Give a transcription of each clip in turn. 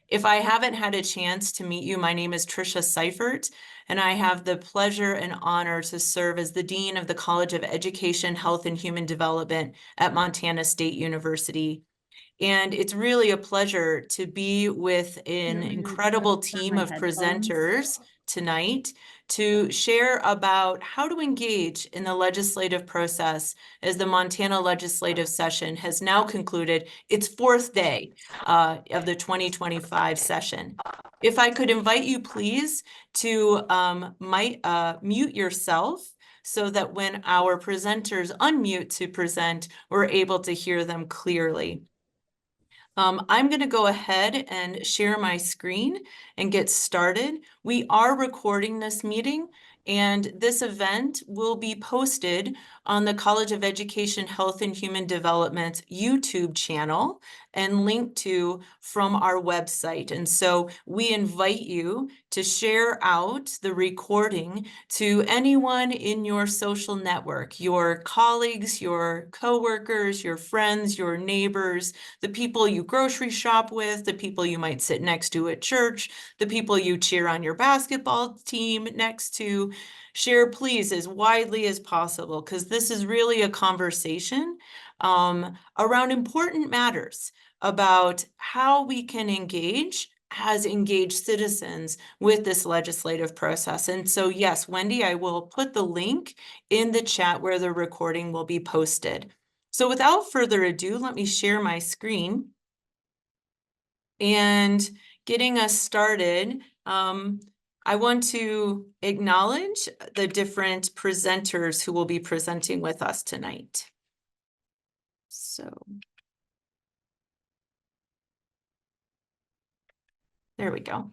If I haven't had a chance to meet you, my name is Tricia Seifert, and I have the pleasure and honor to serve as the Dean of the College of Education, Health, and Human Development at Montana State University. And it's really a pleasure to be with an incredible team of presenters tonight to share about how to engage in the legislative process as the Montana legislative session has now concluded its fourth day of the 2025 session. If I could invite you, please, to mute yourself so that when our presenters unmute to present, we're able to hear them clearly. I'm going to go ahead and share my screen and get started. We are recording this meeting, and this event will be posted on the College of Education, Health, and Human Development's YouTube channel and linked to from our website. And so we invite you to share out the recording to anyone in your social network, your colleagues, your coworkers, your friends, your neighbors, the people you grocery shop with, the people you might sit next to at church, the people you cheer on your basketball team next to. Share, please, as widely as possible, because this is really a conversation around important matters about how we can engage as engaged citizens with this legislative process. And so, yes, Wendy, I will put the link in the chat where the recording will be posted. So without further ado, let me share my screen. And getting us started, I want to acknowledge the different presenters who will be presenting with us tonight. So there we go.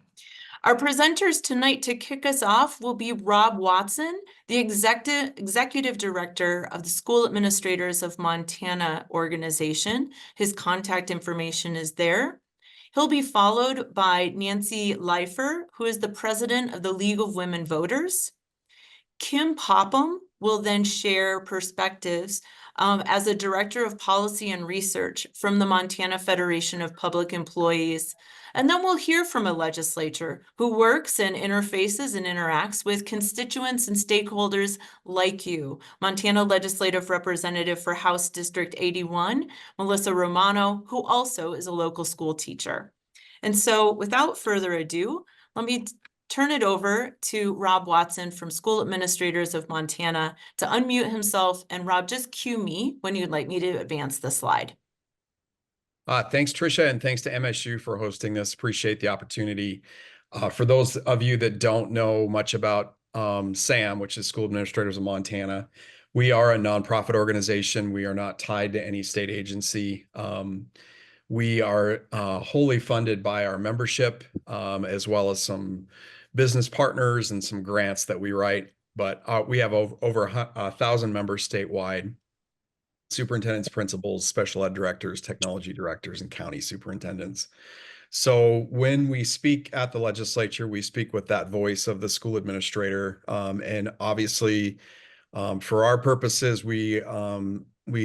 Our presenters tonight to kick us off will be Rob Watson, the Executive Director of the School Administrators of Montana organization. His contact information is there. He'll be followed by Nancy Leifer, who is the President of the League of Women Voters. Kim Popham will then share perspectives as a Director of Policy and Research from the Montana Federation of Public Employees. And then we'll hear from a legislator who works and interfaces and interacts with constituents and stakeholders like you. Montana Legislative Representative for House District 81, Melissa Romano, who also is a local school teacher. And so without further ado, let me turn it over to Rob Watson from School Administrators of Montana to unmute himself. And Rob, just cue me when you'd like me to advance the slide. Thanks, Tricia, and thanks to MSU for hosting this. Appreciate the opportunity. For those of you that don't know much about SAM, which is School Administrators of Montana, we are a nonprofit organization. We are not tied to any state agency. We are wholly funded by our membership, as well as some business partners and some grants that we write. But we have over 1,000 members statewide. Superintendents, principals, special ed directors, technology directors, and county superintendents. So when we speak at the legislature, we speak with that voice of the school administrator. And obviously, for our purposes, we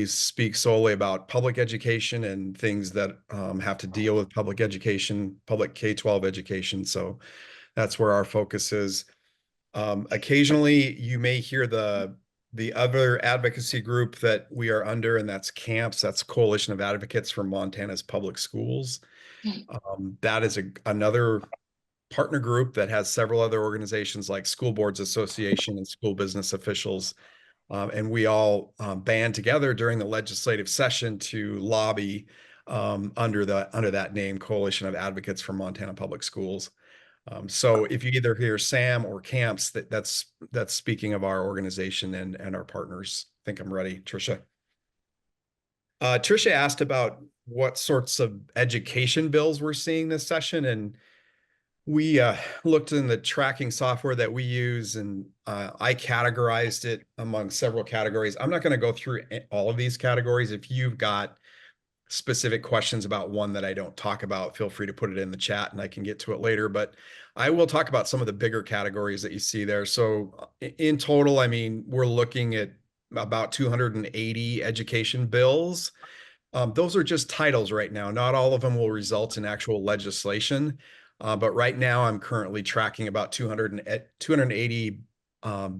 speak solely about public education and things that have to deal with public education, public K-12 education. So that's where our focus is. Occasionally, you may hear the other advocacy group that we are under, and that's CAMPS. That's Coalition of Advocates for Montana's Public Schools. That is another partner group that has several other organizations like School Boards Association and School Business Officials. And we all band together during the legislative session to lobby under that name, Coalition of Advocates for Montana Public Schools. So if you either hear SAM or CAMPS, that's speaking of our organization and our partners. I think I'm ready, Tricia. Tricia asked about what sorts of education bills we're seeing this session, and we looked in the tracking software that we use, and I categorized it among several categories. I'm not going to go through all of these categories. If you've got specific questions about one that I don't talk about, feel free to put it in the chat and I can get to it later. But I will talk about some of the bigger categories that you see there. So in total, I mean, we're looking at about 280 education bills. Those are just titles right now. Not all of them will result in actual legislation. But right now I'm currently tracking about 280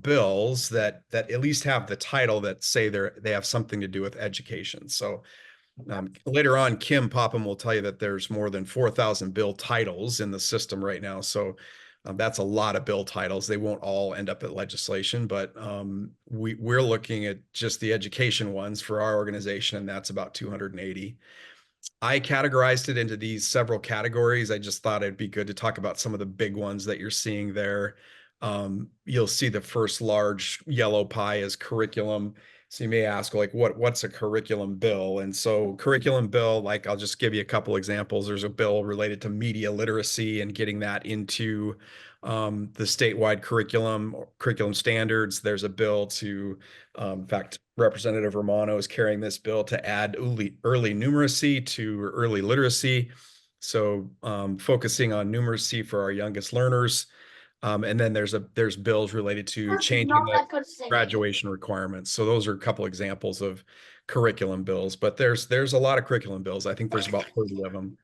bills that at least have the title that say they have something to do with education. So later on, Kim Popham will tell you that there's more than 4,000 bill titles in the system right now. So that's a lot of bill titles. They won't all end up at legislation, but we're looking at just the education ones for our organization, and that's about 280. I categorized it into these several categories. I just thought it'd be good to talk about some of the big ones that you're seeing there. You'll see the first large yellow pie is curriculum. So you may ask, like, what's a curriculum bill? And so curriculum bill, like I'll just give you a couple examples. There's a bill related to media literacy and getting that into the statewide curriculum standards. There's a bill to, in fact, Representative Romano is carrying this bill to add early numeracy to early literacy. So focusing on numeracy for our youngest learners. And then there's bills related to changing the graduation requirements. So those are a couple examples of curriculum bills, but there's a lot of curriculum bills. I think there's about 30 of them.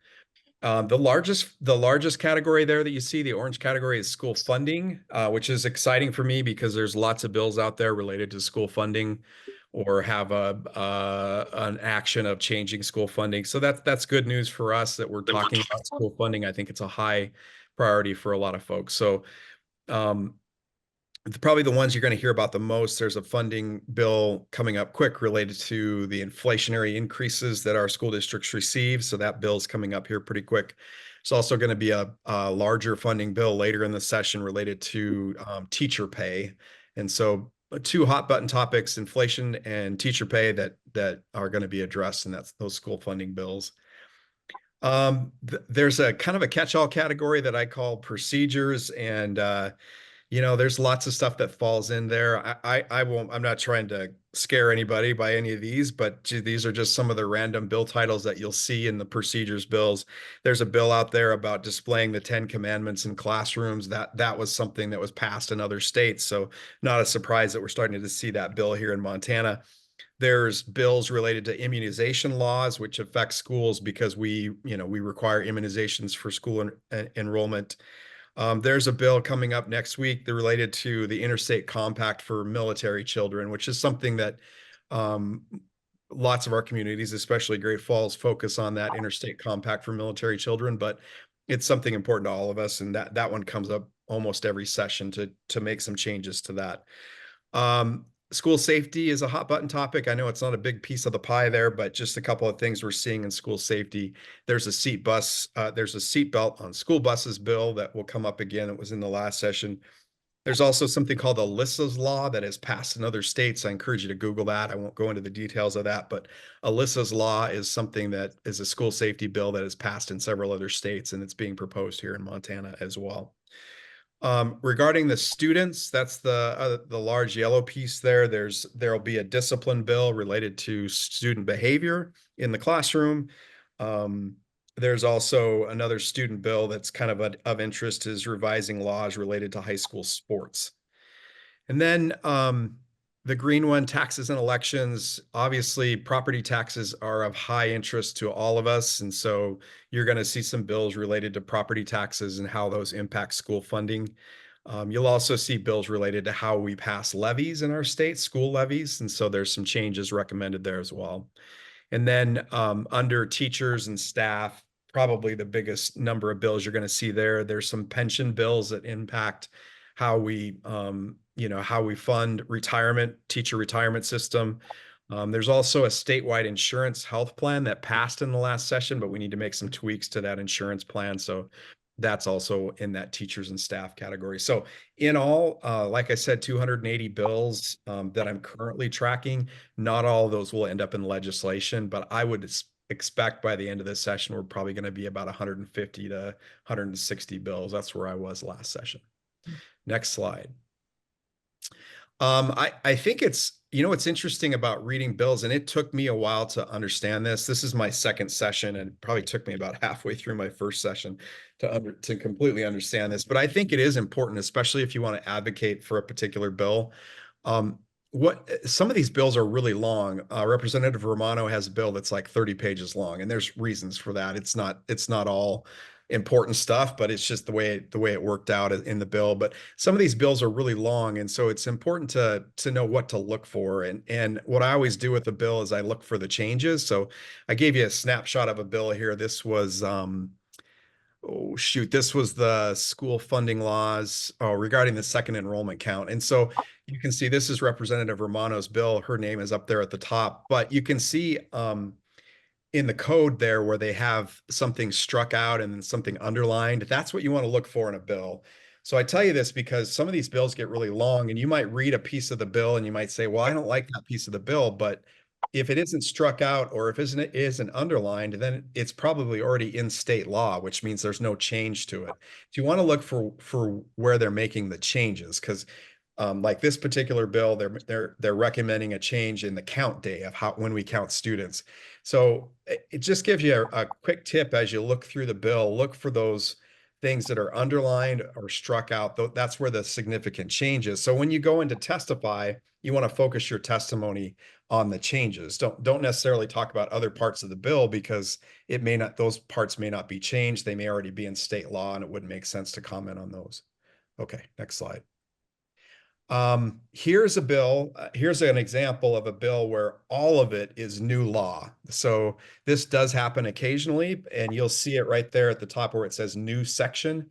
The largest category there that you see, the orange category, is school funding, which is exciting for me because there's lots of bills out there related to school funding or have an action of changing school funding. So that's good news for us that we're talking about school funding. I think it's a high priority for a lot of folks. So um, probably the ones you're going to hear about the most, there's a funding bill coming up quick related to the inflationary increases that our school districts receive. So that bill's coming up here pretty quick. There's also going to be a larger funding bill later in the session related to teacher pay. And so two hot button topics, inflation and teacher pay, that are going to be addressed, and that's those school funding bills. There's a kind of a catch-all category that I call procedures, and there's lots of stuff that falls in there. I won't, I'm not trying to scare anybody by any of these, but these are just some of the random bill titles that you'll see in the procedures bills. There's a bill out there about displaying the 10 Commandments in classrooms. That was something that was passed in other states. So not a surprise that we're starting to see that bill here in Montana. There's bills related to immunization laws, which affect schools because we require immunizations for school enrollment. There's a bill coming up next week that related to the interstate compact for military children, which is something that um, lots of our communities, especially Great Falls, focus on that interstate compact for military children. But it's something important to all of us, and that one comes up almost every session to make some changes to that. School safety is a hot button topic. I know it's not a big piece of the pie there, but just a couple of things we're seeing in school safety. There's a seatbelt on school buses bill that will come up again. It was in the last session. There's also something called Alyssa's Law that has passed in other states. I encourage you to Google that. I won't go into the details of that, but Alyssa's Law is something that is a school safety bill that has passed in several other states, and it's being proposed here in Montana as well. Regarding the students, that's the large yellow piece there. There'll be a discipline bill related to student behavior in the classroom. There's also another student bill that's kind of interest, is revising laws related to high school sports. And then the green one, taxes and elections. Obviously, property taxes are of high interest to all of us. And so you're going to see some bills related to property taxes and how those impact school funding. You'll also see bills related to how we pass levies in our state, school levies. And so there's some changes recommended there as well. And then under teachers and staff, probably the biggest number of bills you're going to see there. There's some pension bills that impact how we fund retirement, teacher retirement system. There's also a statewide insurance health plan that passed in the last session, but we need to make some tweaks to that insurance plan. So that's also in that teachers and staff category. So in all, like I said, 280 bills that I'm currently tracking. Not all of those will end up in legislation, but I would expect by the end of this session, we're probably going to be about 150 to 160 bills. That's where I was last session. Next slide. I think what's interesting about reading bills, and it took me a while to understand this. This is my second session, and it probably took me about halfway through my first session to completely understand this. But I think it is important, especially if you want to advocate for a particular bill. some of these bills are really long. Representative Romano has a bill that's like 30 pages long, and there's reasons for that. It's not all important stuff, but it's just the way it worked out in the bill. But some of these bills are really long, and so it's important to know what to look for. And what I always do with the bill is I look for the changes. So I gave you a snapshot of a bill here. This was oh shoot, this was the school funding laws regarding the second enrollment count. And so you can see this is Representative Romano's bill. Her name is up there at the top, but you can see in the code there where they have something struck out and then something underlined. That's what you want to look for in a bill. So I tell you this because some of these bills get really long and you might read a piece of the bill and you might say, well, I don't like that piece of the bill, but if it isn't struck out or if it isn't underlined, then it's probably already in state law, which means there's no change to it. So you want to look for where they're making the changes because like this particular bill, they're recommending a change in the count day of when we count students. So it just gives you a quick tip as you look through the bill, look for those things that are underlined or struck out. That's where the significant change is. So when you go in to testify, you want to focus your testimony on the changes. Don't necessarily talk about other parts of the bill because those parts may not be changed. They may already be in state law and it wouldn't make sense to comment on those. Okay, next slide. Here's a bill. Here's an example of a bill where all of it is new law. So this does happen occasionally, and you'll see it right there at the top where it says new section.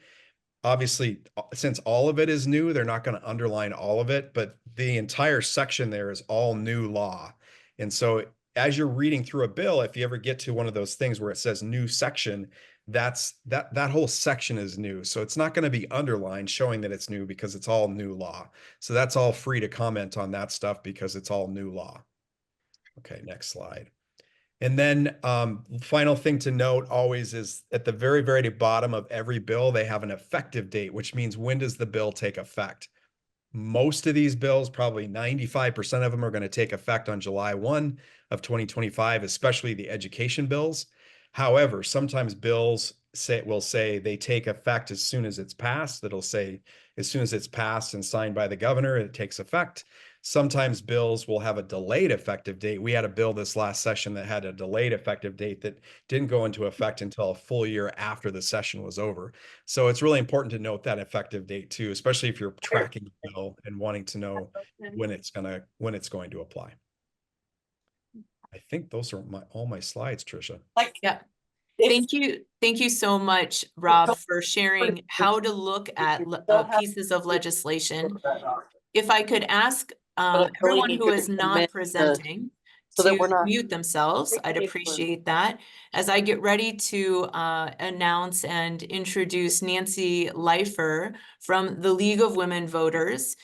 Obviously, since all of it is new, they're not going to underline all of it, but the entire section there is all new law. And so as you're reading through a bill, if you ever get to one of those things where it says new section, that whole section is new. So it's not going to be underlined showing that it's new because it's all new law. So that's all free to comment on that stuff because it's all new law. Okay, next slide. And then final thing to note always is at the very, very bottom of every bill, they have an effective date, which means when does the bill take effect? Most of these bills, probably 95% of them are going to take effect on July 1 of 2025, especially the education bills. However, sometimes bills will say they take effect as soon as it's passed. That'll say as soon as it's passed and signed by the governor, it takes effect. Sometimes bills will have a delayed effective date. We had a bill this last session that had a delayed effective date that didn't go into effect until a full year after the session was over. So it's really important to note that effective date too, especially if you're tracking the bill and wanting to know when it's going to apply. I think those are all my slides, Trisha. Yeah. Thank you. Thank you so much, Rob, for sharing how to look at pieces of legislation. If I could ask everyone who is not presenting to mute themselves, I'd appreciate that. As I get ready to announce and introduce Nancy Leifer from the League of Women Voters.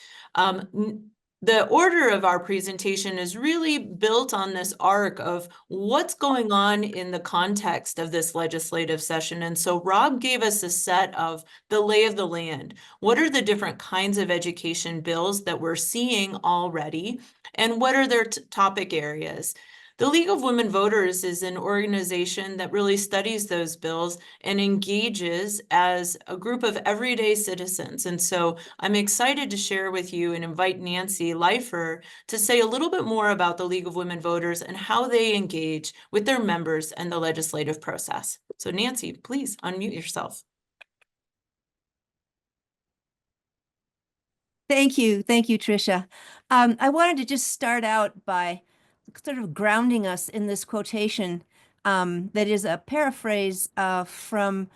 The order of our presentation is really built on this arc of what's going on in the context of this legislative session. And so Rob gave us a set of the lay of the land. What are the different kinds of education bills that we're seeing already? And what are their topic areas? The League of Women Voters is an organization that really studies those bills and engages as a group of everyday citizens. And so I'm excited to share with you and invite Nancy Leifer to say a little bit more about the League of Women Voters and how they engage with their members and the legislative process. So Nancy, please unmute yourself. Thank you, Tricia. I wanted to just start out by sort of grounding us in this quotation that is a paraphrase from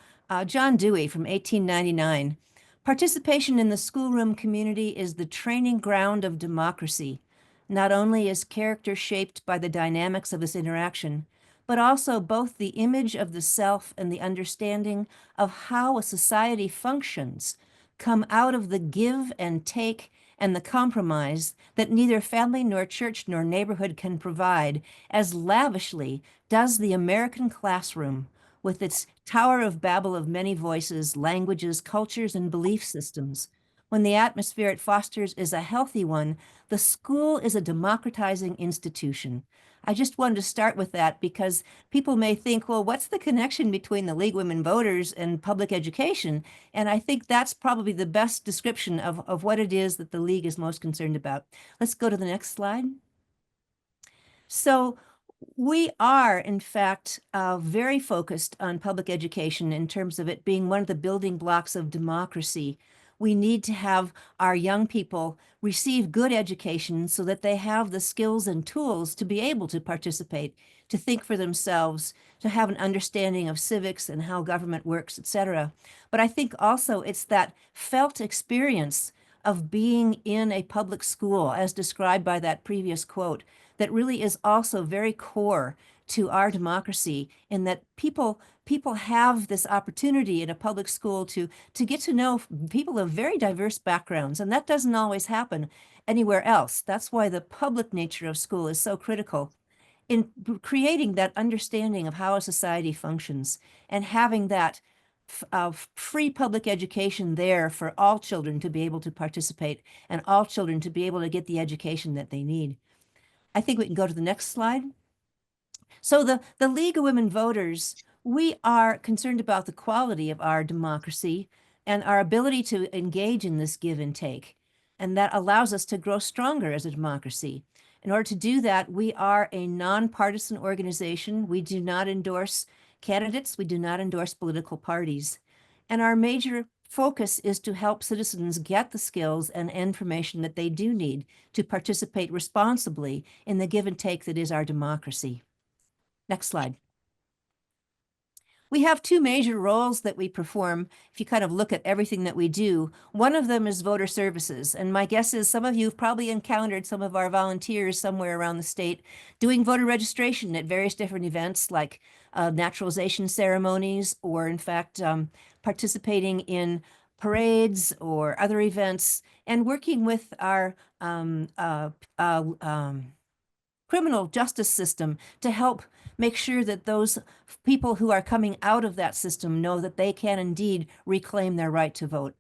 John Dewey from 1899. Participation in the schoolroom community is the training ground of democracy. Not only is character shaped by the dynamics of this interaction, but also both the image of the self and the understanding of how a society functions come out of the give and take and the compromise that neither family nor church nor neighborhood can provide as lavishly does the American classroom with its Tower of Babel of many voices, languages, cultures, and belief systems. when the atmosphere it fosters is a healthy one, the school is a democratizing institution. I just wanted to start with that because people may think, well, what's the connection between the League of Women Voters and public education? And I think that's probably the best description of what it is that the League is most concerned about. Let's go to the next slide. So we are, in fact, very focused on public education in terms of it being one of the building blocks of democracy. We need to have our young people receive good education so that they have the skills and tools to be able to participate, to think for themselves, to have an understanding of civics and how government works, etc. But I think also it's that felt experience of being in a public school, as described by that previous quote, that really is also very core to our democracy, in that people have this opportunity in a public school to get to know people of very diverse backgrounds, and that doesn't always happen anywhere else. That's why the public nature of school is so critical in creating that understanding of how a society functions and having that free public education there for all children to be able to participate and all children to be able to get the education that they need. I think we can go to the next slide. So the League of Women Voters, we are concerned about the quality of our democracy and our ability to engage in this give and take. And that allows us to grow stronger as a democracy. In order to do that, we are a nonpartisan organization. We do not endorse candidates. We do not endorse political parties. And our major focus is to help citizens get the skills and information that they do need to participate responsibly in the give and take that is our democracy. Next slide. We have two major roles that we perform if you kind of look at everything that we do. One of them is voter services. And my guess is some of you have probably encountered some of our volunteers somewhere around the state doing voter registration at various different events like naturalization ceremonies, or in fact, participating in parades or other events, and working with our criminal justice system to help make sure that those people who are coming out of that system know that they can indeed reclaim their right to vote.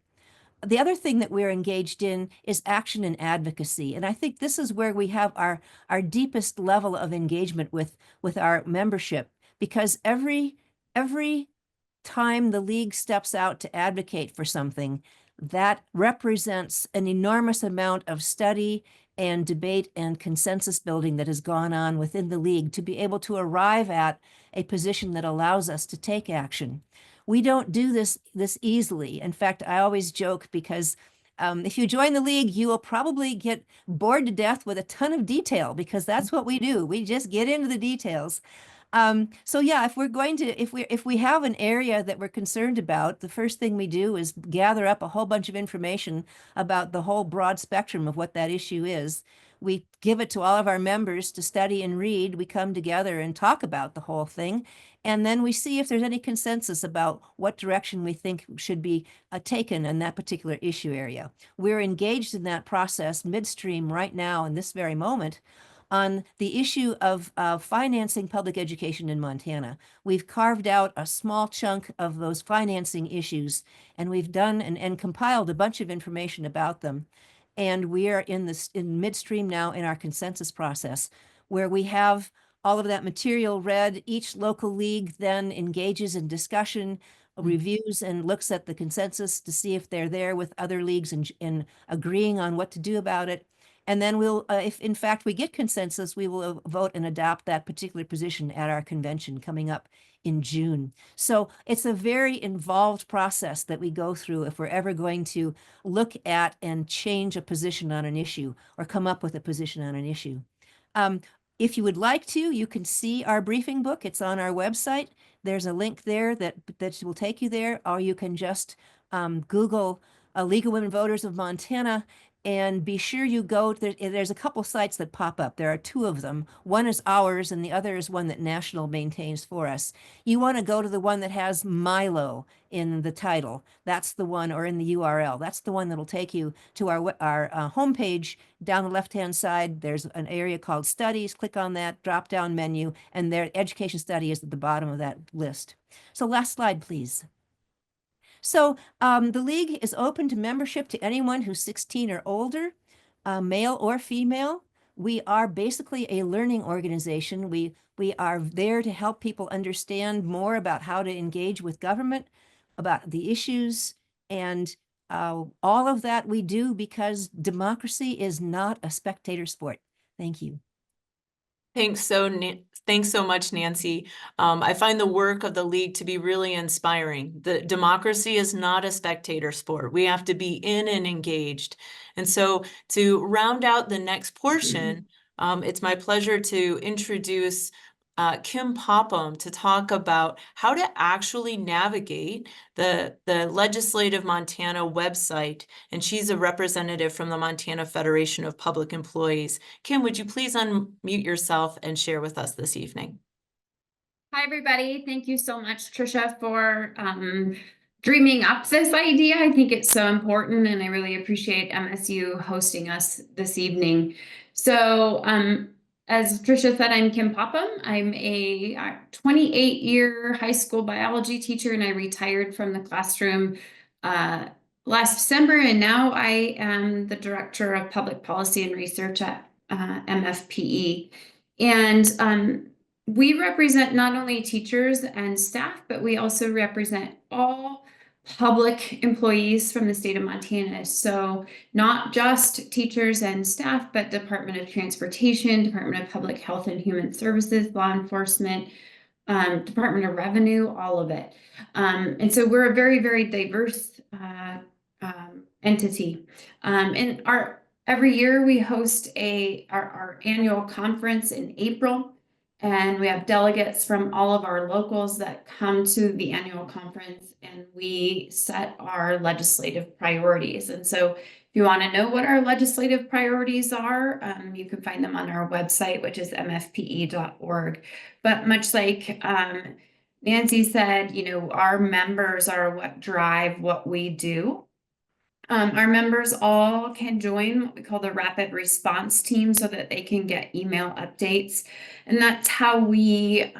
The other thing that we're engaged in is action and advocacy. And I think this is where we have our deepest level of engagement with our membership, because every time the League steps out to advocate for something, that represents an enormous amount of study and debate and consensus building that has gone on within the League to be able to arrive at a position that allows us to take action. We don't do this easily. In fact, I always joke because if you join the League, you will probably get bored to death with a ton of detail, because that's what we do. We just get into the details. So yeah, if we have an area that we're concerned about, the first thing we do is gather up a whole bunch of information about the whole broad spectrum of what that issue is. We give it to all of our members to study and read. We come together and talk about the whole thing. And then we see if there's any consensus about what direction we think should be taken in that particular issue area. We're engaged in that process midstream right now in this very moment on the issue of financing public education in Montana. We've carved out a small chunk of those financing issues, and we've done and compiled a bunch of information about them. And we are in midstream now in our consensus process, where we have all of that material read. Each local league then engages in discussion, reviews, and looks at the consensus to see if they're there with other leagues and agreeing on what to do about it. And then we'll, if in fact we get consensus, we will vote and adopt that particular position at our convention coming up in June. So it's a very involved process that we go through if we're ever going to look at and change a position on an issue or come up with a position on an issue. If you would like to, you can see our briefing book. It's on our website. There's a link there that will take you there, or you can just Google League of Women Voters of Montana, and be sure you go, there's a couple sites that pop up. There are two of them. One is ours and the other is one that National maintains for us. You want to go to the one that has Milo in the title. That's the one, or in the URL. That's the one that'll take you to our homepage. Down the left-hand side, there's an area called Studies. Click on that drop-down menu, and their education study is at the bottom of that list. So last slide, please. So the league is open to membership to anyone who's 16 or older, male or female. We are basically a learning organization. We are there to help people understand more about how to engage with government, about the issues, and all of that we do because democracy is not a spectator sport. Thank you. Thanks so much, Nancy. I find the work of the league to be really inspiring. The democracy is not a spectator sport. We have to be in and engaged. And so to round out the next portion, it's my pleasure to introduce Kim Popham to talk about how to actually navigate the Legislative Montana website. And she's a representative from the Montana Federation of Public Employees. Kim, would you please unmute yourself and share with us this evening? Hi, everybody. Thank you so much, Trisha, for dreaming up this idea. I think it's so important, and I really appreciate MSU hosting us this evening. So, as Trisha said, I'm Kim Popham. I'm a 28-year high school biology teacher, and I retired from the classroom last December, and now I am the Director of Public Policy and Research at MFPE. And we represent not only teachers and staff, but we also represent all public employees from the state of Montana. So not just teachers and staff, but Department of Transportation, Department of Public Health and Human Services, law enforcement, Department of Revenue, all of it. And so we're a very, very diverse entity. And every year we host our annual conference in April. And we have delegates from all of our locals that come to the annual conference, and we set our legislative priorities. And so if you want to know what our legislative priorities are, you can find them on our website, which is mfpe.org. But much like Nancy said, our members are what drive what we do. Our members all can join what we call the rapid response team so that they can get email updates. And that's how we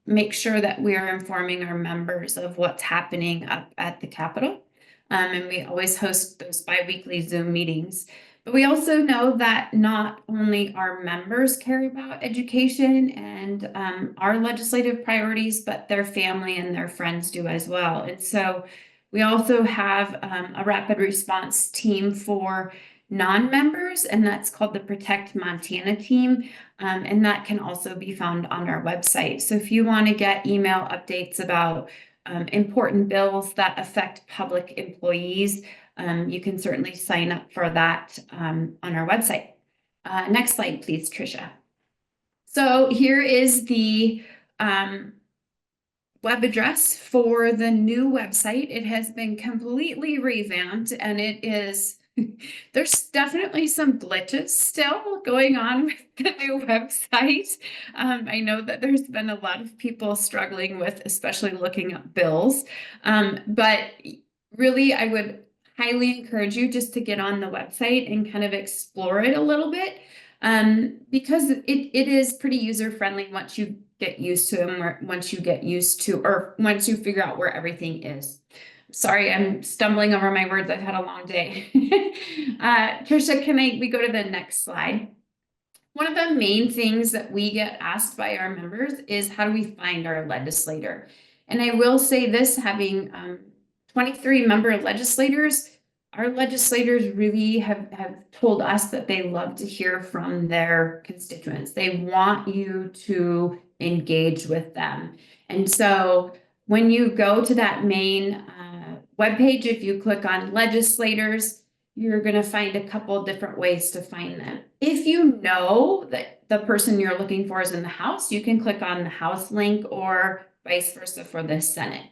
make sure that we are informing our members of what's happening up at the Capitol. And we always host those bi-weekly Zoom meetings. But we also know that not only our members care about education and our legislative priorities, but their family and their friends do as well. And so we also have a rapid response team for non-members, and that's called the Protect Montana team. And that can also be found on our website. So if you want to get email updates about important bills that affect public employees, you can certainly sign up for that on our website. Next slide, please, Trisha. So here is the web address for the new website. It has been completely revamped, and it is there's definitely some glitches still going on with the new website. I know that there's been a lot of people struggling with, especially looking up bills. But really, I would highly encourage you just to get on the website and kind of explore it a little bit, because it is pretty user-friendly once you get used to them, or once you figure out where everything is. Sorry, I'm stumbling over my words. I've had a long day. Trisha, we go to the next slide? One of the main things that we get asked by our members is, how do we find our legislator? And I will say this, having 23 member legislators, our legislators really have told us that they love to hear from their constituents. They want you to engage with them. And so when you go to that main webpage, if you click on legislators, you're going to find a couple different ways to find them. If you know that the person you're looking for is in the House, you can click on the House link, or vice versa for the Senate.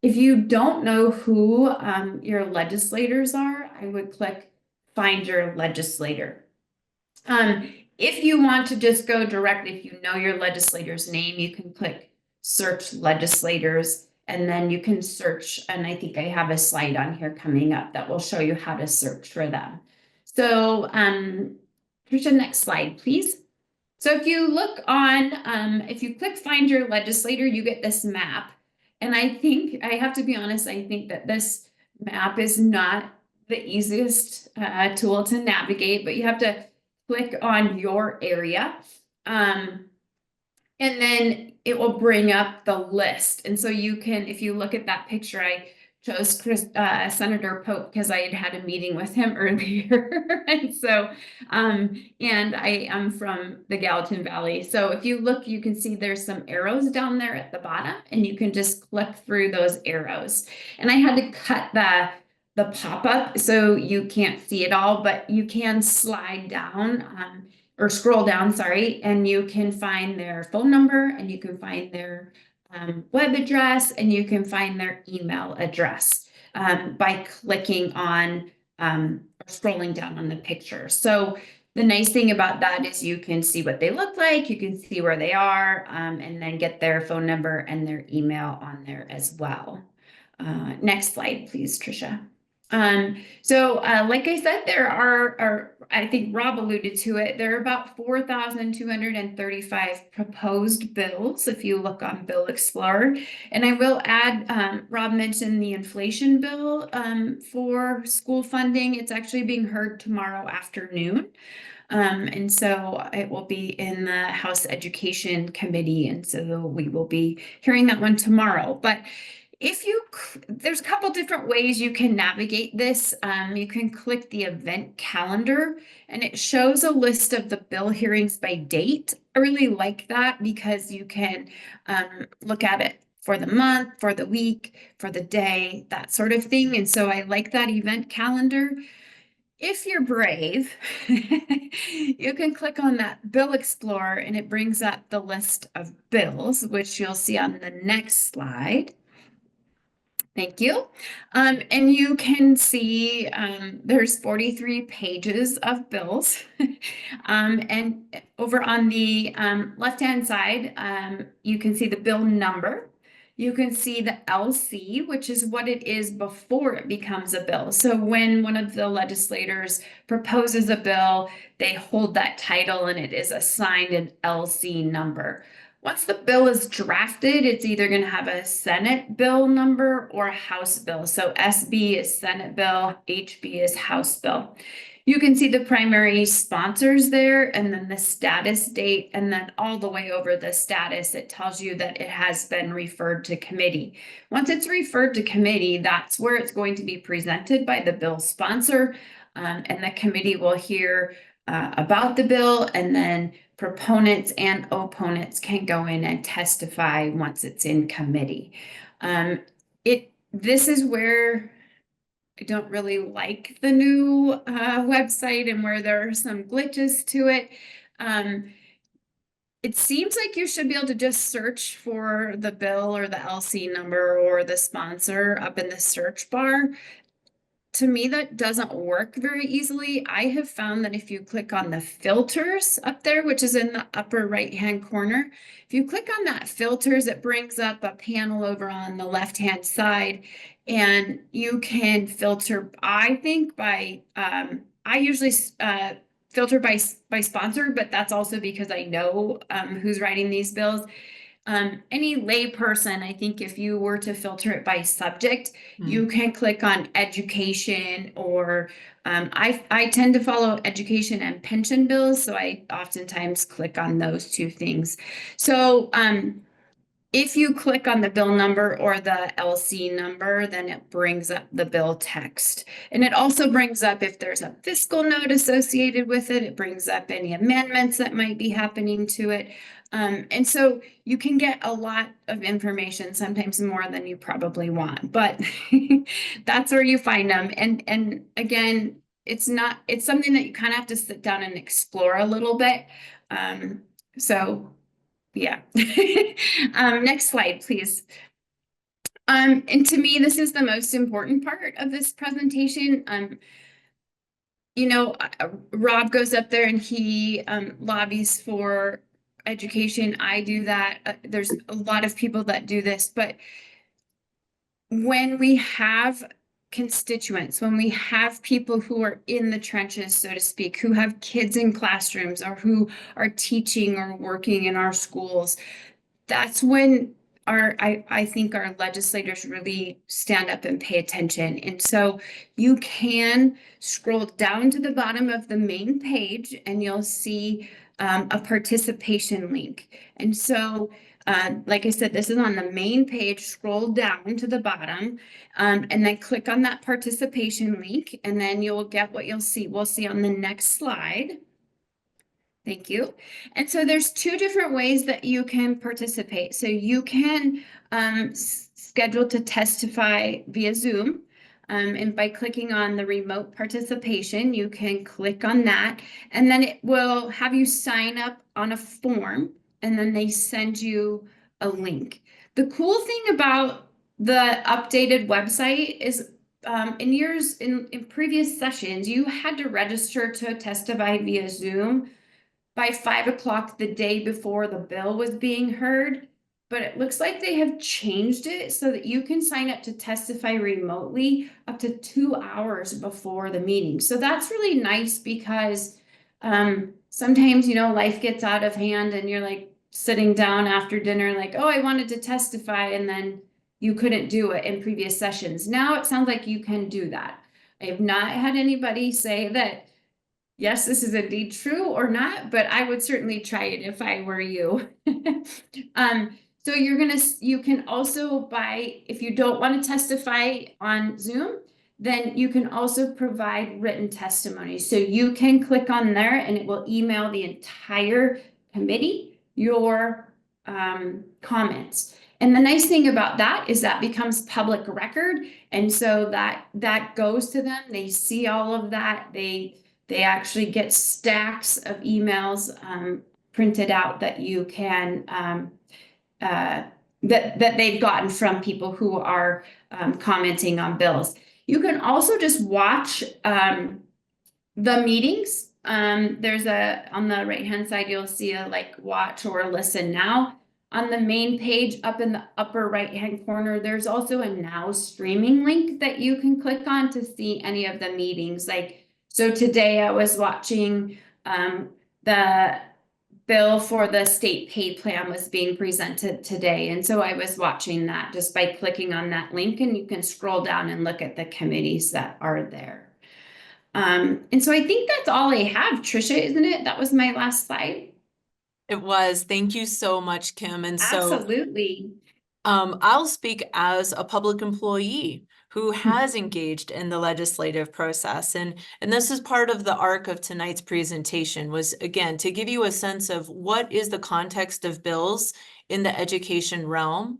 If you don't know who your legislators are, I would click Find Your Legislator. If you want to just go directly, if you know your legislator's name, you can click Search Legislators, and then you can search. And I think I have a slide on here coming up that will show you how to search for them. So, Trisha, next slide, please. So if you look on, if you click Find Your Legislator, you get this map. And I think, I have to be honest, I think that this map is not the easiest tool to navigate, but you have to click on your area. And then it will bring up the list. And so you can, if you look at that picture, I chose Senator Pope because I had had a meeting with him earlier. And so, and I am from the Gallatin Valley. So if you look, you can see there's some arrows down there at the bottom, and you can just click through those arrows. And I had to cut the pop-up so you can't see it all, but you can slide down or scroll down, sorry, and you can find their phone number, and you can find their web address, and you can find their email address by clicking on or scrolling down on the picture. So the nice thing about that is you can see what they look like, you can see where they are, and then get their phone number and their email on there as well. Next slide, please, Tricia. Like I said, there are, I think Rob alluded to it, there are about 4,235 proposed bills if you look on Bill Explorer. And I will add, Rob mentioned the inflation bill for school funding. It's actually being heard tomorrow afternoon. And so it will be in the House Education Committee. And so we will be hearing that one tomorrow. But if you, there's a couple different ways you can navigate this. You can click the event calendar, and it shows a list of the bill hearings by date. I really like that because you can look at it for the month, for the week, for the day, that sort of thing. And so I like that event calendar. If you're brave, you can click on that Bill Explorer, and it brings up the list of bills, which you'll see on the next slide. Thank you. And you can see there's 43 pages of bills. And over on the left-hand side, you can see the bill number. You can see the LC, which is what it is before it becomes a bill. So when one of the legislators proposes a bill, they hold that title and it is assigned an LC number. Once the bill is drafted, it's either going to have a Senate bill number or a House bill. So SB is Senate bill, HB is House bill. You can see the primary sponsors there, and then the status date, and then all the way over the status, it tells you that it has been referred to committee. Once it's referred to committee, that's where it's going to be presented by the bill sponsor, and the committee will hear about the bill, and then proponents and opponents can go in and testify once it's in committee. This is where I don't really like the new website and where there are some glitches to it. It seems like you should be able to just search for the bill or the LC number or the sponsor up in the search bar. To me, that doesn't work very easily. I have found that if you click on the filters up there, which is in the upper right-hand corner, if you click on that filters, it brings up a panel over on the left-hand side, and you can filter, I think, by, I usually filter by sponsor, but that's also because I know who's writing these bills. Any lay person, I think if you were to filter it by subject, you can click on education, or I tend to follow education and pension bills, so I oftentimes click on those two things. So if you click on the bill number or the LC number, then it brings up the bill text. And it also brings up if there's a fiscal note associated with it, it brings up any amendments that might be happening to it. And so you can get a lot of information, sometimes more than you probably want, but that's where you find them. And again, it's something that you kind of have to sit down and explore a little bit. So yeah. Next slide, please. And to me, this is the most important part of this presentation. You know, Rob goes up there and he lobbies for education. I do that. There's a lot of people that do this, but when we have constituents, when we have people who are in the trenches, so to speak, who have kids in classrooms or who are teaching or working in our schools, that's when I think our legislators really stand up and pay attention. And so you can scroll down to the bottom of the main page and you'll see a participation link. And so, like I said, this is on the main page. Scroll down to the bottom and then click on that participation link, and then you'll get what you'll see. We'll see on the next slide. Thank you. And so there's two different ways that you can participate. So you can schedule to testify via Zoom. And by clicking on the remote participation, you can click on that, and then it will have you sign up on a form, and then they send you a link. The cool thing about the updated website is in previous sessions, you had to register to testify via Zoom by 5 o'clock the day before the bill was being heard. But it looks like they have changed it so that you can sign up to testify remotely up to 2 hours before the meeting. So that's really nice because sometimes, life gets out of hand and you're like sitting down after dinner, like, oh, I wanted to testify, and then you couldn't do it in previous sessions. Now it sounds like you can do that. I have not had anybody say that yes, this is indeed true or not, but I would certainly try it if I were you. So you can also if you don't want to testify on Zoom, then you can also provide written testimony. So you can click on there and it will email the entire committee your comments. And the nice thing about that is that becomes public record. And so that goes to them. They see all of that. They actually get stacks of emails printed out that you can that they've gotten from people who are commenting on bills. You can also just watch the meetings. There's on the right-hand side, you'll see a watch or listen now. On the main page up in the upper right-hand corner, there's also a now streaming link that you can click on to see any of the meetings. So today I was watching the bill for the state pay plan was being presented today. And so I was watching that just by clicking on that link, and you can scroll down and look at the committees that are there. And so I think that's all I have, Trisha, isn't it? That was my last slide. It was. Thank you so much, Kim. And so Absolutely. I'll speak as a public employee who has engaged in the legislative process. And this is part of the arc of tonight's presentation, was, again, to give you a sense of what is the context of bills in the education realm.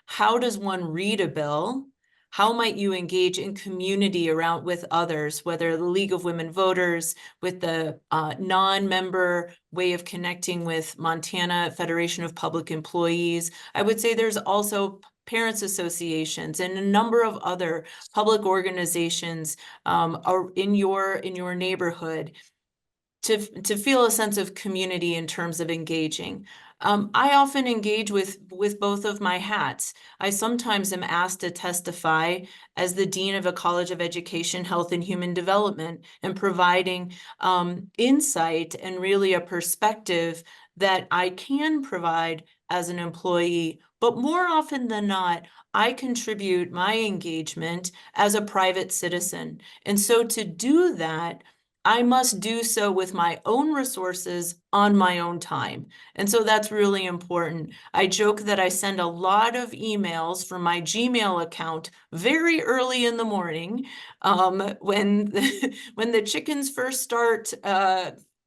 How does one read a bill? How might you engage in community around with others, whether the League of Women Voters, with the non-member way of connecting with Montana Federation of Public Employees. I would say there's also parents associations and a number of other public organizations in your neighborhood to feel a sense of community in terms of engaging. I often engage with both of my hats. I sometimes am asked to testify as the Dean of a College of Education, Health, and Human Development, and providing insight and really a perspective that I can provide as an employee. But more often than not, I contribute my engagement as a private citizen. And so to do that, I must do so with my own resources on my own time. And so that's really important. I joke that I send a lot of emails from my Gmail account very early in the morning when the chickens first start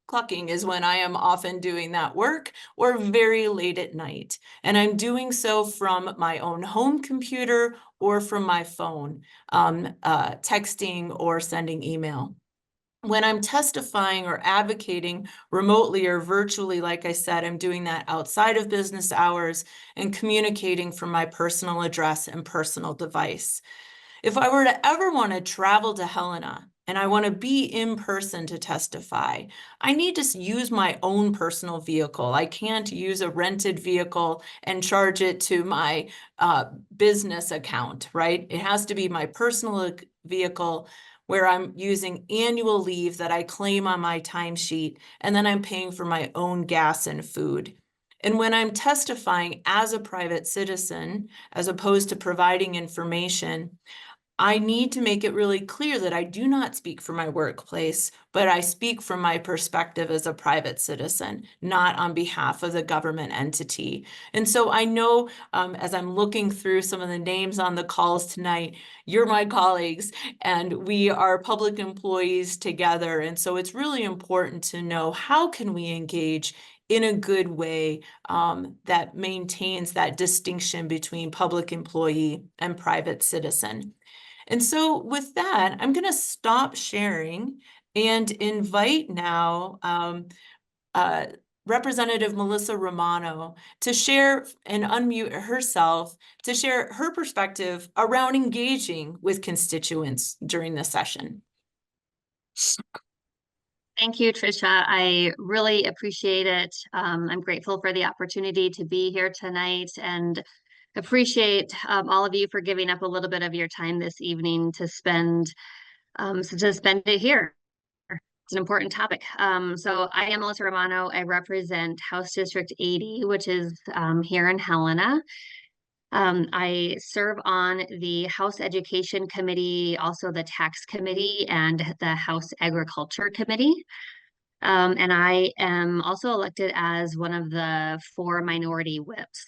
clucking is when I am often doing that work, or very late at night. And I'm doing so from my own home computer or from my phone, texting or sending email. When I'm testifying or advocating remotely or virtually, like I said, I'm doing that outside of business hours and communicating from my personal address and personal device. If I were to ever want to travel to Helena and I want to be in person to testify, I need to use my own personal vehicle. I can't use a rented vehicle and charge it to my business account, right? It has to be my personal vehicle, where I'm using annual leave that I claim on my timesheet, and then I'm paying for my own gas and food. And when I'm testifying as a private citizen, as opposed to providing information, I need to make it really clear that I do not speak for my workplace, but I speak from my perspective as a private citizen, not on behalf of the government entity. And so I know as I'm looking through some of the names on the calls tonight, you're my colleagues and we are public employees together. And so it's really important to know how can we engage in a good way that maintains that distinction between public employee and private citizen. And so with that, I'm going to stop sharing and invite now Representative Melissa Romano to share and unmute herself to share her perspective around engaging with constituents during the session. Thank you, Tricia. I really appreciate it. I'm grateful for the opportunity to be here tonight and appreciate all of you for giving up a little bit of your time this evening to spend it here. It's an important topic. So I am Melissa Romano. I represent House District 80, which is here in Helena. I serve on the House Education Committee, also the Tax Committee, and the House Agriculture Committee. And I am also elected as one of the 4 minority whips.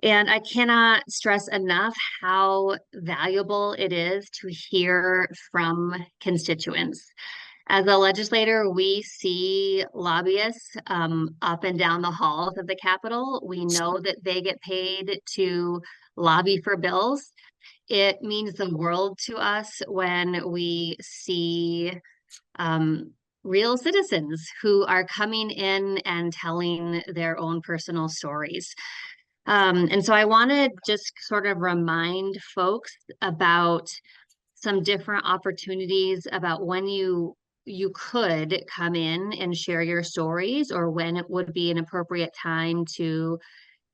And I cannot stress enough how valuable it is to hear from constituents. As a legislator, we see lobbyists up and down the halls of the Capitol. We know that they get paid to lobby for bills. It means the world to us when we see real citizens who are coming in and telling their own personal stories. And so I want to just sort of remind folks about some different opportunities about when you could come in and share your stories, or when it would be an appropriate time to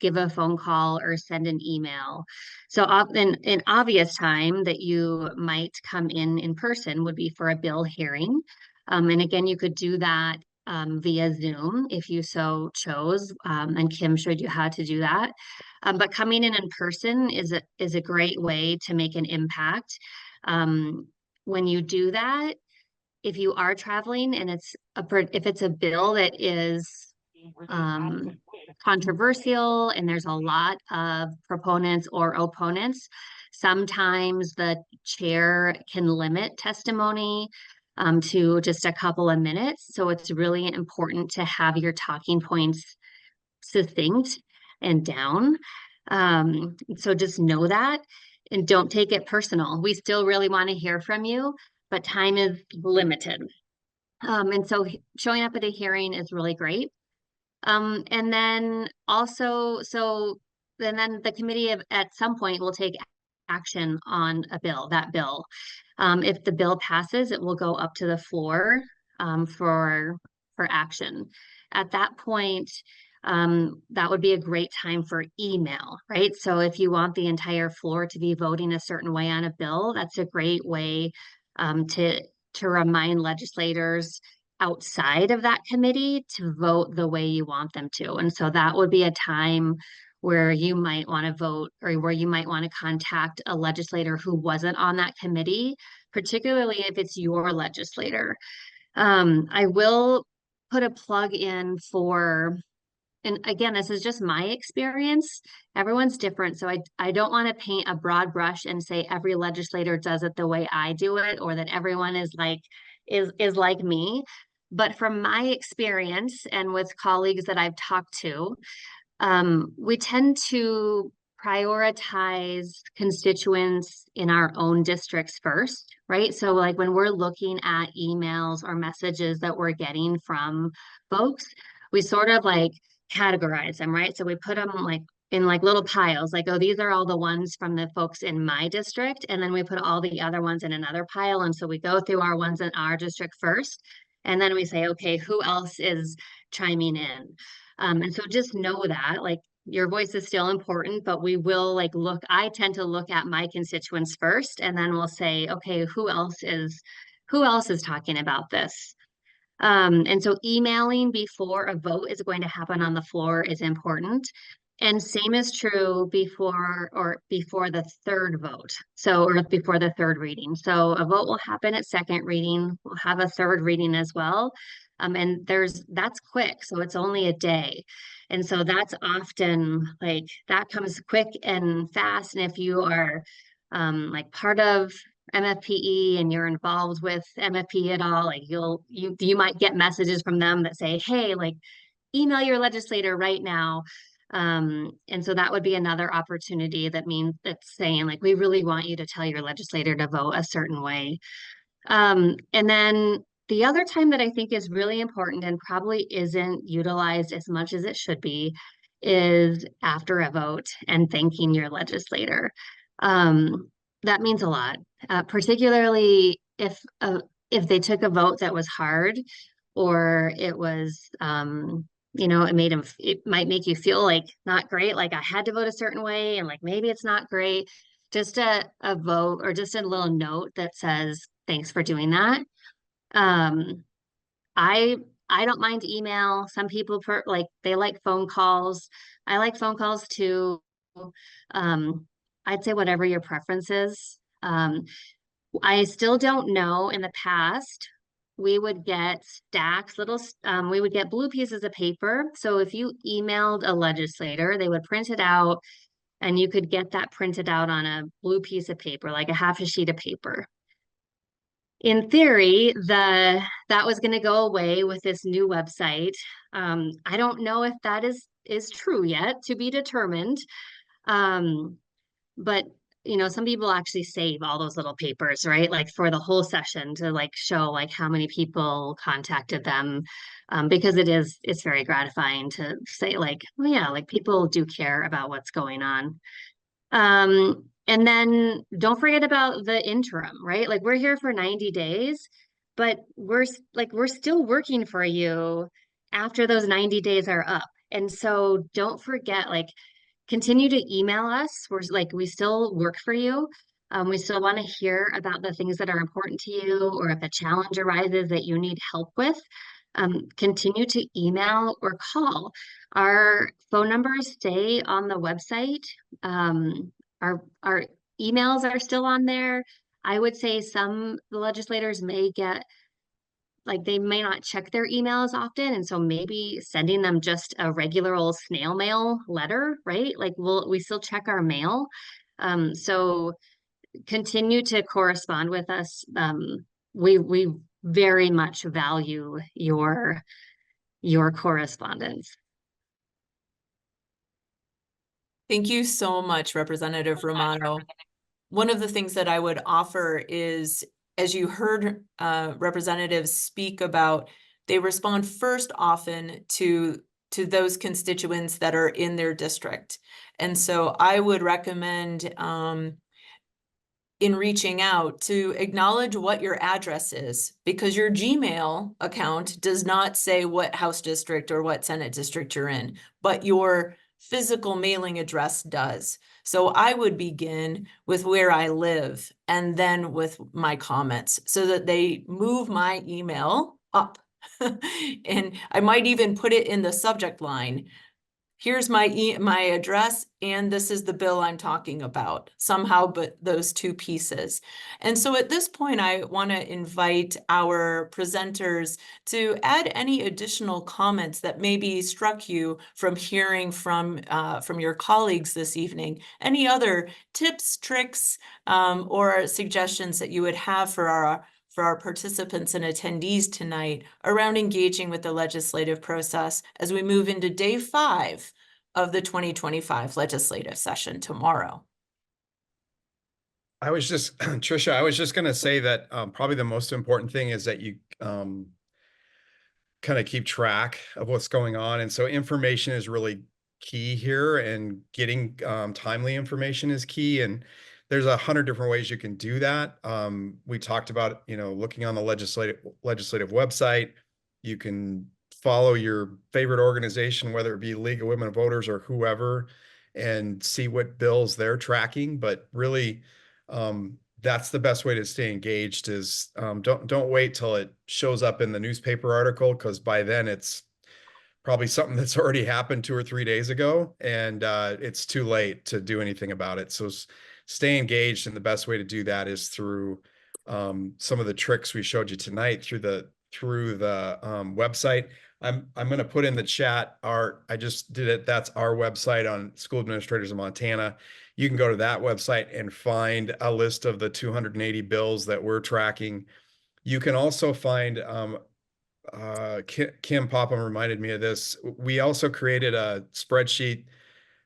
give a phone call or send an email. So often an obvious time that you might come in person would be for a bill hearing. And again, you could do that via Zoom if you so chose, and Kim showed you how to do that. But coming in person is a great way to make an impact. When you do that, if you are traveling and if it's a bill that is controversial and there's a lot of proponents or opponents, sometimes the chair can limit testimony to just a couple of minutes. So it's really important to have your talking points succinct and down. So just know that and don't take it personal. We still really want to hear from you, but time is limited. And so showing up at a hearing is really great. And then also, then the committee at some point will take action on that bill. If the bill passes, it will go up to the floor for action. At that point, that would be a great time for email, right? So if you want the entire floor to be voting a certain way on a bill, that's a great way to remind legislators outside of that committee to vote the way you want them to. And so that would be a time where you might want to vote, or where you might want to contact a legislator who wasn't on that committee, particularly if it's your legislator. I will put a plug in for, and again, this is just my experience. Everyone's different. So I don't want to paint a broad brush and say every legislator does it the way I do it, or that everyone is like me. But from my experience and with colleagues that I've talked to, we tend to prioritize constituents in our own districts first, right? So like when we're looking at emails or messages that we're getting from folks, we sort of like categorize them, right? So we put them like in like little piles, like, oh, these are all the ones from the folks in my district. And then we put all the other ones in another pile. And so we go through our ones in our district first. And then we say, okay, who else is chiming in? And so just know that like your voice is still important, but we will like I tend to look at my constituents first, and then we'll say, okay, who else is talking about this? And so emailing before a vote is going to happen on the floor is important. And same is true before the third vote. So, or before the third reading. So a vote will happen at second reading. We'll have a third reading as well. And that's quick. So it's only a day. And so that's often like that comes quick and fast. And if you are like part of MFPE and you're involved with MFPE at all, like you might get messages from them that say, hey, like email your legislator right now. And so that would be another opportunity that means that's saying like we really want you to tell your legislator to vote a certain way. And then the other time that I think is really important and probably isn't utilized as much as it should be is after a vote and thanking your legislator. That means a lot, particularly if they took a vote that was hard or it was it might make you feel like not great, like I had to vote a certain way and like maybe it's not great. Just a vote or just a little note that says thanks for doing that. Um, I I don't mind email. Some people they like phone calls. I like phone calls too. Um, I'd say whatever your preference is. I still don't know. In the past, we would get we would get blue pieces of paper. So if you emailed a legislator, they would print it out and you could get that printed out on a blue piece of paper, like a half a sheet of paper. In theory, that was going to go away with this new website. I don't know if that is true yet, to be determined. But some people actually save all those little papers, right? Like for the whole session to like show like how many people contacted them, because it's very gratifying to say like, well, yeah, like people do care about what's going on. And then don't forget about the interim, right? Like we're here for 90 days, but we're still working for you after those 90 days are up. And so don't forget, like continue to email us. We still work for you. We still want to hear about the things that are important to you, or if a challenge arises that you need help with, continue to email or call. Our phone numbers stay on the website. Our emails are still on there. I would say some legislators may get they may not check their emails often, and so maybe sending them just a regular old snail mail letter, right? Like we still check our mail. So continue to correspond with us. We very much value your correspondence. Thank you so much, Representative Romano. One of the things that I would offer is, as you heard representatives speak about, they respond first often to those constituents that are in their district. And so I would recommend in reaching out to acknowledge what your address is, because your Gmail account does not say what House district or what Senate district you're in, but your physical mailing address does. So I would begin with where I live and then with my comments so that they move my email up. And I might even put it in the subject line. Here's my address, and this is the bill I'm talking about, somehow, but those two pieces. And so at this point, I want to invite our presenters to add any additional comments that maybe struck you from hearing from your colleagues this evening. Any other tips, tricks, or suggestions that you would have for our participants and attendees tonight around engaging with the legislative process as we move into day 5 of the 2025 legislative session tomorrow. Tricia, I was just going to say that probably the most important thing is that you kind of keep track of what's going on. And so information is really key here, and getting timely information is key. And there's 100 different ways you can do that. We talked about, looking on the legislative website. You can follow your favorite organization, whether it be League of Women Voters or whoever, and see what bills they're tracking. But really, that's the best way to stay engaged is don't wait till it shows up in the newspaper article, because by then it's probably something that's already happened 2 or 3 days ago, and it's too late to do anything about it. So stay engaged, and the best way to do that is through some of the tricks we showed you tonight through the website. I'm going to put in the chat I just did it. That's our website on School Administrators of Montana. You can go to that website and find a list of the 280 bills that we're tracking. You can also find Kim Popham reminded me of this. We also created a spreadsheet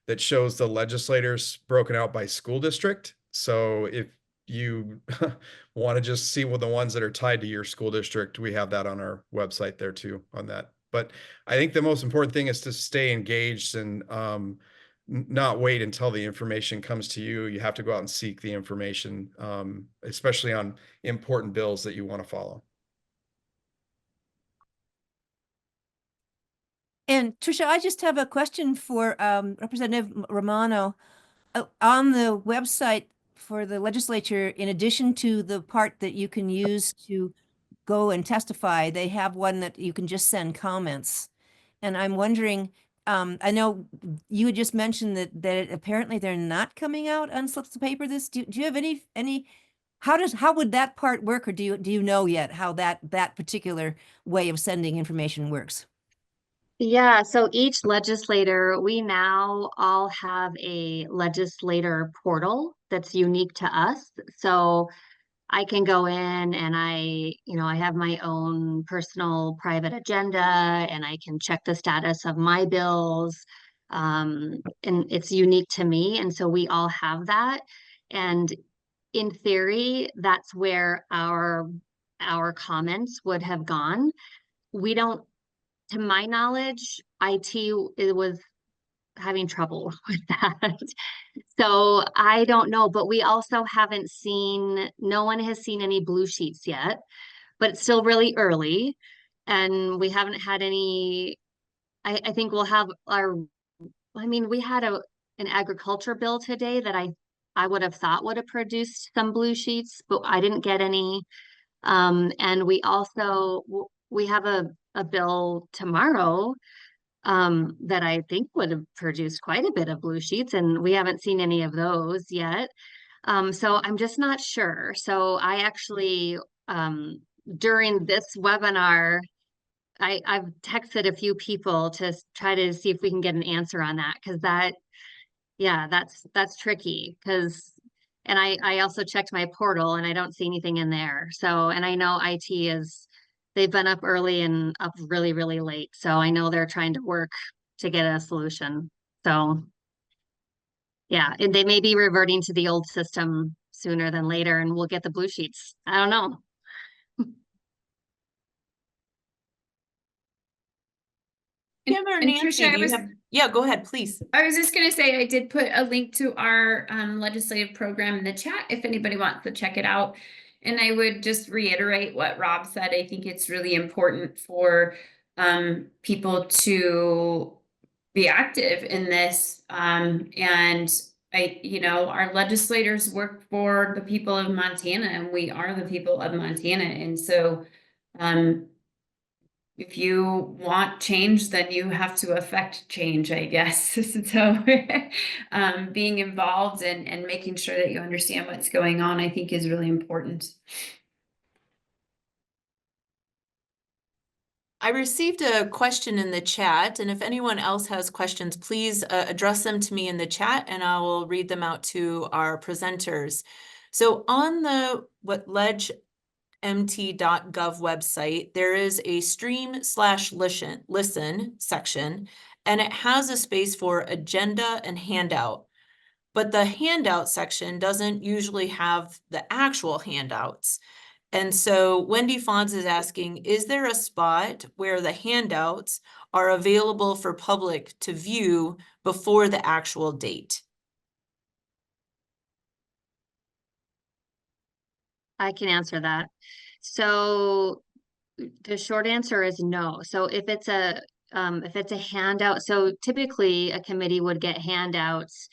that shows the legislators broken out by school district. So if you want to just see the ones that are tied to your school district, we have that on our website there too on that. But I think the most important thing is to stay engaged and not wait until the information comes to you. You have to go out and seek the information, especially on important bills that you want to follow. And Tricia, I just have a question for Representative Romano. On the website for the legislature, in addition to the part that you can use to go and testify, they have one that you can just send comments. And I'm wondering, I know you had just mentioned that apparently they're not coming out on slips of paper. Do you have any how would that part work, or do you know yet how that particular way of sending information works? Yeah, so each legislator, we now all have a legislator portal that's unique to us. So I can go in and I have my own personal private agenda, and I can check the status of my bills. And it's unique to me. And so we all have that. And in theory, that's where our comments would have gone. We don't, to my knowledge, IT was having trouble with that. So I don't know, but we also haven't seen, no one has seen any blue sheets yet, but it's still really early. And we haven't had any, I think we'll have we had an agriculture bill today that I would have thought would have produced some blue sheets, but I didn't get any. And we also, we have a bill tomorrow that I think would have produced quite a bit of blue sheets, and we haven't seen any of those yet. So I'm just not sure. So I actually, during this webinar, I've texted a few people to try to see if we can get an answer on that, because that's tricky. And I also checked my portal and I don't see anything in there. So, and I know IT they've been up early and up really, really late. So I know they're trying to work to get a solution. So yeah, and they may be reverting to the old system sooner than later, and we'll get the blue sheets. I don't know. Kim or And Nancy, Tricia, do you have, yeah, go ahead, please. I was just gonna say, I did put a link to our legislative program in the chat if anybody wants to check it out. And I would just reiterate what Rob said. I think it's really important for people to be active in this. And our legislators work for the people of Montana, and we are the people of Montana. And so if you want change, then you have to affect change, I guess. So being involved and making sure that you understand what's going on, I think is really important. I received a question in the chat, and if anyone else has questions, please address them to me in the chat and I will read them out to our presenters. So on the legmt.gov website, there is a stream/listen section, and it has a space for agenda and handout. But the handout section doesn't usually have the actual handouts. And so Wendy Fonz is asking, is there a spot where the handouts are available for public to view before the actual date? I can answer that. So the short answer is no. So if it's a handout, so typically a committee would get handouts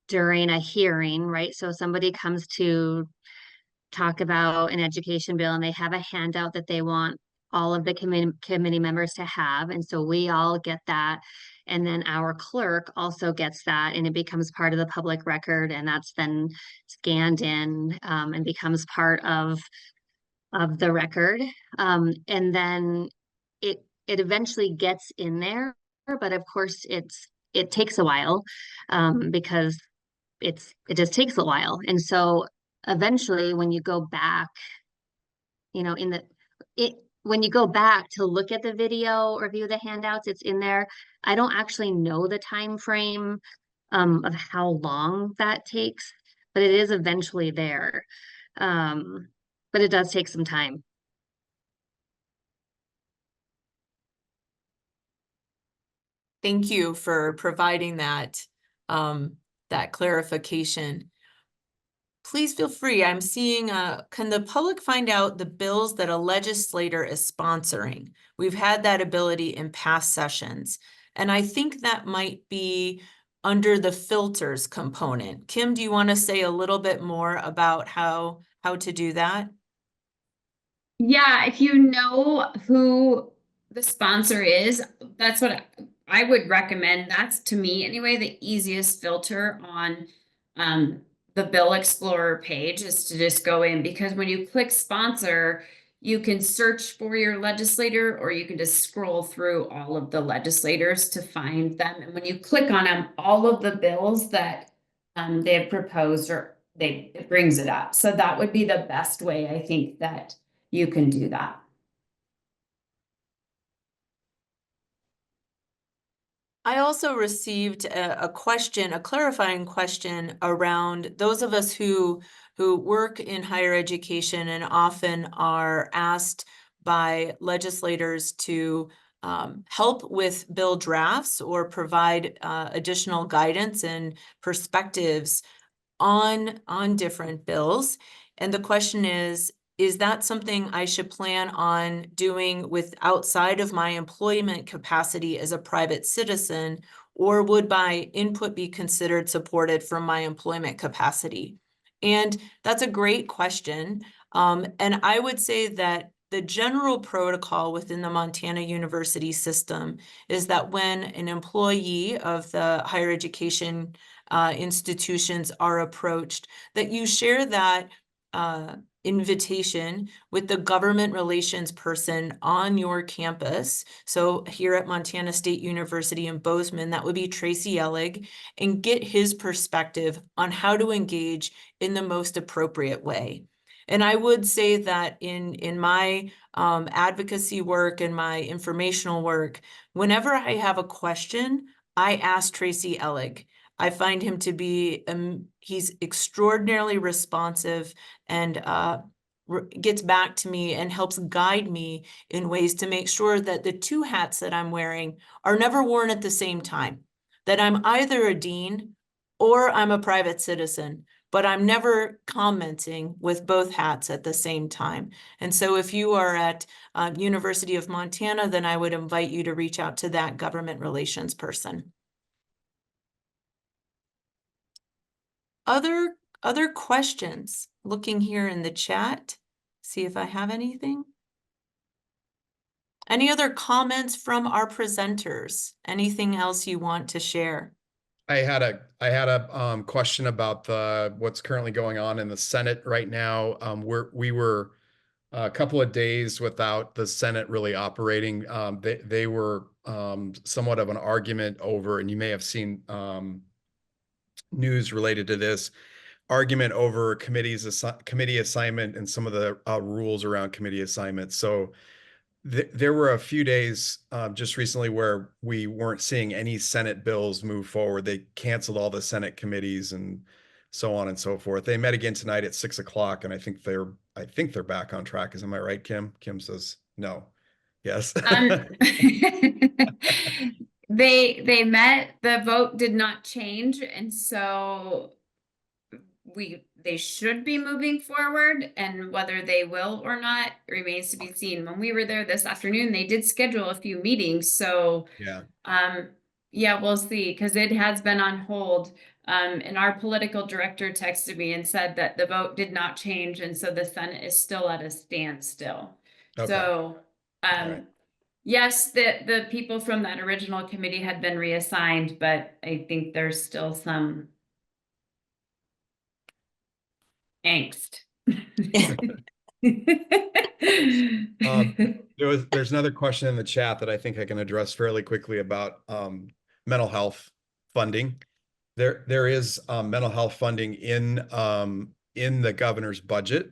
during a hearing, right? So somebody comes to talk about an education bill and they have a handout that they want all of the committee members to have. And so we all get that. And then our clerk also gets that, and it becomes part of the public record, and that's then scanned in and becomes part of the record. And then it eventually gets in there, but of course it takes a while because it just takes a while. And so eventually when you go back, you know, when you go back to look at the video or view the handouts, it's in there. I don't actually know the time frame of how long that takes, but it is eventually there. But it does take some time. Thank you for providing that clarification. Please feel free. I'm seeing, can the public find out the bills that a legislator is sponsoring? We've had that ability in past sessions. And I think that might be under the filters component. Kim, do you want to say a little bit more about how to do that? Yeah, if you know who the sponsor is, that's what I would recommend. That's, to me anyway, the easiest filter on the Bill Explorer page is to just go in, because when you click sponsor, you can search for your legislator, or you can just scroll through all of the legislators to find them. And when you click on them, all of the bills that they have proposed, or it brings it up. So that would be the best way, I think, that you can do that. I also received a question, a clarifying question around those of us who work in higher education and often are asked by legislators to help with bill drafts or provide additional guidance and perspectives on different bills. And the question is that something I should plan on doing with outside of my employment capacity as a private citizen, or would my input be considered supported from my employment capacity? And that's a great question. And I would say that the general protocol within the Montana University system is that when an employee of the higher education institutions are approached, that you share that invitation with the government relations person on your campus. So here at Montana State University in Bozeman, that would be Tracy Ellig, and get his perspective on how to engage in the most appropriate way. And I would say that in my advocacy work and my informational work, whenever I have a question, I ask Tracy Ellig. I find him to be, he's extraordinarily responsive and gets back to me and helps guide me in ways to make sure that the two hats that I'm wearing are never worn at the same time. That I'm either a dean or I'm a private citizen, but I'm never commenting with both hats at the same time. And so if you are at University of Montana, then I would invite you to reach out to that government relations person. Other questions? Looking here in the chat, see if I have anything. Any other comments from our presenters? Anything else you want to share? I had a question about what's currently going on in the Senate right now. We were a couple of days without the Senate really operating. They were somewhat of an argument over, and you may have seen news related to this argument over committee assignment and some of the rules around committee assignment. So there were a few days just recently where we weren't seeing any Senate bills move forward. They canceled all the Senate committees and so on and so forth. They met again tonight at 6 o'clock, and I think they're back on track. Am I right, Kim? Kim says no. Yes. They met, the vote did not change, and so they should be moving forward, and whether they will or not remains to be seen. When we were there this afternoon, they did schedule a few meetings, so Yeah. yeah, we'll see, because it has been on hold And our political director texted me and said that the vote did not change, and so the Senate is still at a standstill. Okay. So, right. yes, the people from that original committee had been reassigned, but I think there's still some angst. There's another question in the chat that I think I can address fairly quickly about mental health funding. There is mental health funding in the governor's budget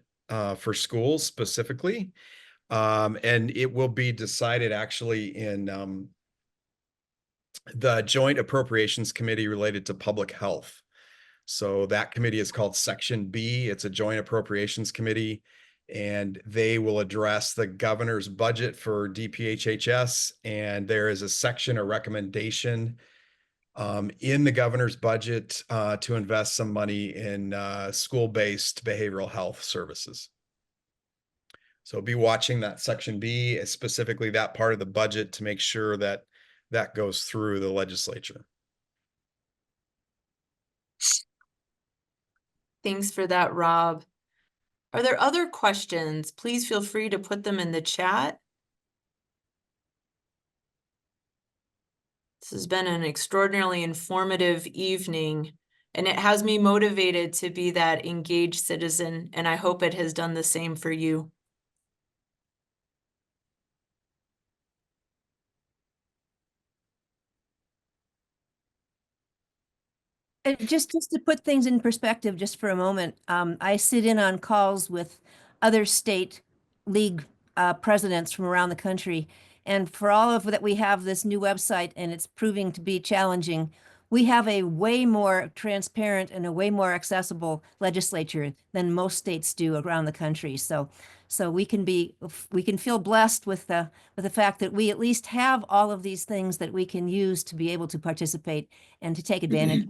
for schools specifically. And it will be decided actually in the Joint Appropriations Committee related to public health. So that committee is called Section B. It's a Joint Appropriations Committee, and they will address the governor's budget for DPHHS. And there is a section, a recommendation in the governor's budget to invest some money in school-based behavioral health services. So be watching that Section B, specifically that part of the budget, to make sure that that goes through the legislature. Thanks for that, Rob. Are there other questions? Please feel free to put them in the chat. This has been an extraordinarily informative evening, and it has me motivated to be that engaged citizen, and I hope it has done the same for you. And just to put things in perspective, just for a moment, I sit in on calls with other state league presidents from around the country. And for all of that, we have this new website and it's proving to be challenging. We have a way more transparent and a way more accessible legislature than most states do around the country. So we can feel blessed with the fact that we at least have all of these things that we can use to be able to participate and to take advantage.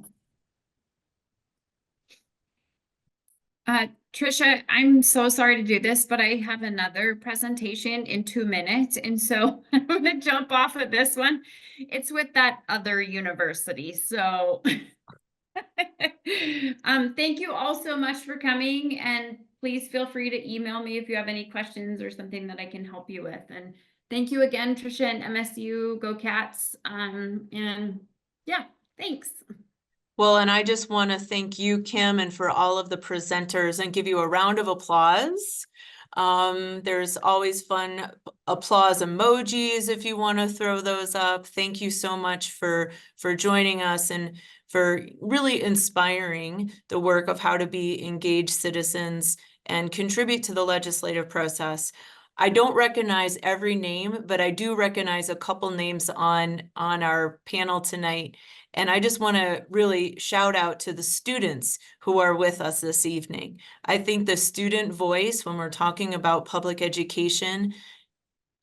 Trisha, I'm so sorry to do this, but I have another presentation in 2 minutes. And so I'm going to jump off of this one. It's with that other university. So thank you all so much for coming. And please feel free to email me if you have any questions or something that I can help you with. And thank you again, Trisha and MSU. Go Cats. And yeah, thanks. Well, and I just want to thank you, Kim, and for all of the presenters and give you a round of applause. There's always fun applause emojis if you want to throw those up. Thank you so much for joining us and for really inspiring the work of how to be engaged citizens and contribute to the legislative process. I don't recognize every name, but I do recognize a couple names on our panel tonight. And I just want to really shout out to the students who are with us this evening. I think the student voice, when we're talking about public education,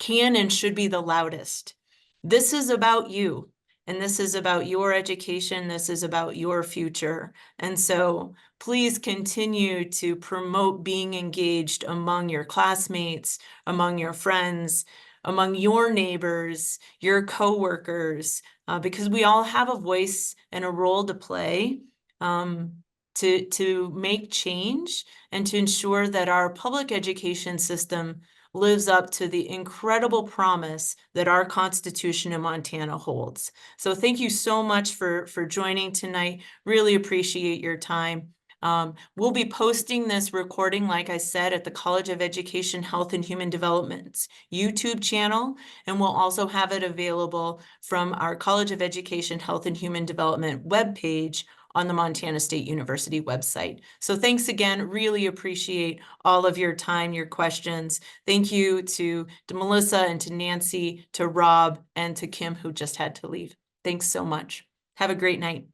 can and should be the loudest. This is about you, and this is about your education. This is about your future. And so please continue to promote being engaged among your classmates, among your friends, among your neighbors, your coworkers, because we all have a voice and a role to play to make change and to ensure that our public education system lives up to the incredible promise that our Constitution in Montana holds. So thank you so much for joining tonight. Really appreciate your time. We'll be posting this recording, like I said, at the College of Education, Health and Human Development's YouTube channel, and we'll also have it available from our College of Education, Health and Human Development webpage on the Montana State University website. So thanks again, really appreciate all of your time, your questions. Thank you to Melissa and to Nancy, to Rob, and to Kim, who just had to leave. Thanks so much. Have a great night.